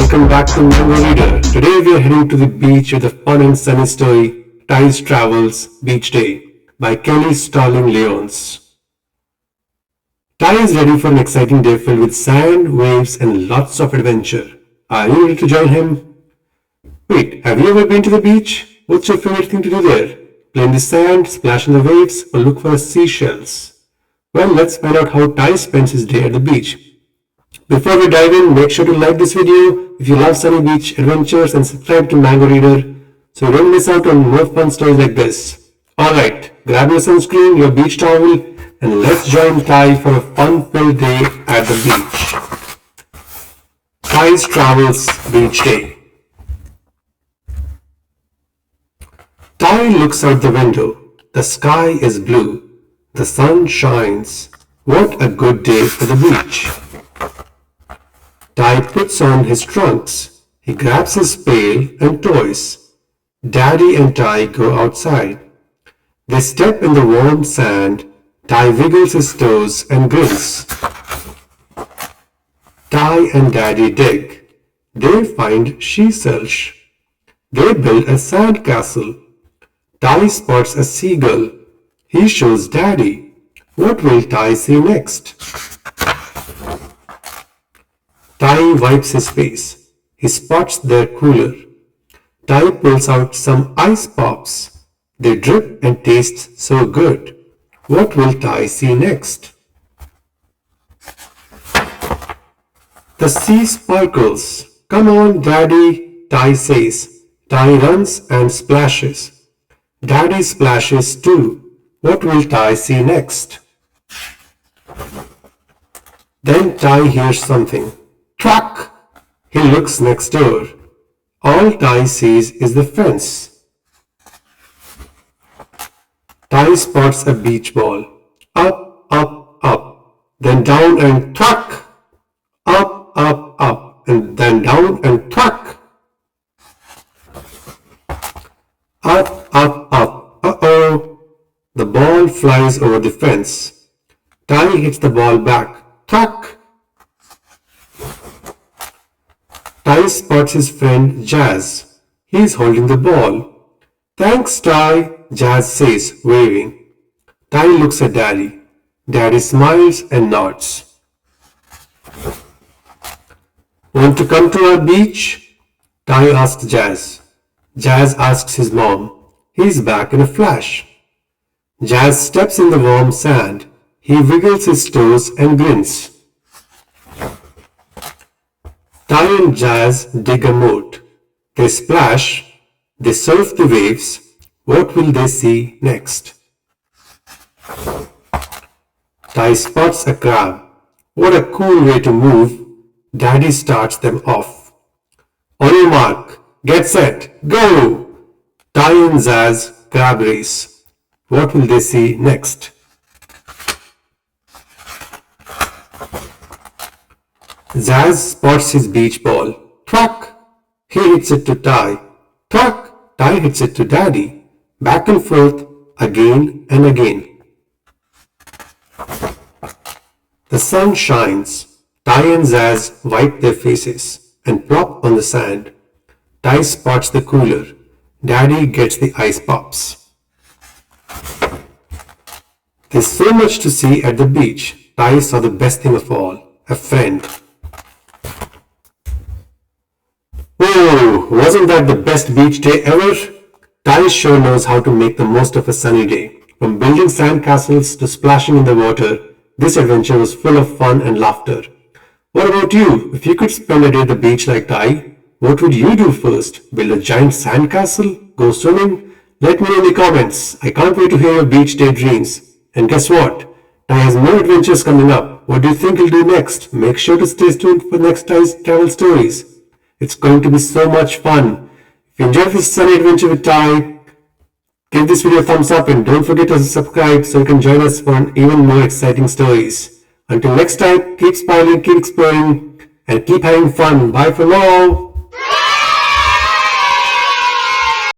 welcome back to Mango Reader. Today we are heading to the beach with a fun and sunny story, Ty's Travels Beach Day by Kelly Starling Lyons. Ty is ready for an exciting day filled with sand, waves and lots of adventure. Are you ready to join him? Wait, have you ever been to the beach? What's your favorite thing to do there? Play in the sand, splash in the waves or look for seashells? Well, let's find out how Ty spends his day at the beach. Before we dive in, make sure to like this video if you love sunny beach adventures and subscribe to Mango Reader so you don't miss out on more fun stories like this. Alright, grab your sunscreen, your beach towel and let's join Ty for a fun-filled day at the beach. Ty's Travels Beach Day. Ty looks out the window. The sky is blue. The sun shines. What a good day for the beach. Ty puts on his trunks. He grabs his pail and toys. Daddy and Ty go outside. They step in the warm sand. Ty wiggles his toes and grins. Ty and Daddy dig. They find seashells. They build a sand castle. Ty spots a seagull. He shows Daddy. What will Ty see next? Ty wipes his face. He spots their cooler. Ty pulls out some ice pops. They drip and taste so good. What will Ty see next? The sea sparkles. Come on, Daddy, Ty says. Ty runs and splashes. Daddy splashes too. What will Ty see next? Then Ty hears something. Truck! He looks next door. All Ty sees is the fence. Ty spots a beach ball. Up, up, up. Then down and truck! Up, up, up. And then down and truck! Up, up, up. Uh-oh! The ball flies over the fence. Ty hits the ball back. Truck! Ty spots his friend Jazz. He is holding the ball. Thanks, Ty, Jazz says, waving. Ty looks at Daddy. Daddy smiles and nods. Want to come to our beach? Ty asks Jazz. Jazz asks his mom. He's back in a flash. Jazz steps in the warm sand. He wiggles his toes and grins. Ty and Jazz dig a moat. They splash. They surf the waves. What will they see next? Ty spots a crab. What a cool way to move. Daddy starts them off. On your mark. Get set. Go! Ty and Jazz crab race. What will they see next? Jazz spots his beach ball. Truck! He hits it to Ty. Truck! Ty hits it to Daddy. Back and forth, again and again. The sun shines. Ty and Jazz wipe their faces and plop on the sand. Ty spots the cooler. Daddy gets the ice pops. There's so much to see at the beach. Ty saw the best thing of all, a friend. Oh, wasn't that the best beach day ever? Ty sure knows how to make the most of a sunny day. From building sand castles to splashing in the water, this adventure was full of fun and laughter. What about you? If you could spend a day at the beach like Ty, what would you do first? Build a giant sand castle? Go swimming? Let me know in the comments. I can't wait to hear your beach day dreams. And guess what? Ty has more adventures coming up. What do you think he'll do next? Make sure to stay tuned for next Ty's travel stories. It's going to be so much fun. If you enjoyed this sunny adventure with Ty, give this video a thumbs up and don't forget to subscribe so you can join us for even more exciting stories. Until next time, keep smiling, keep exploring, and keep having fun. Bye for now.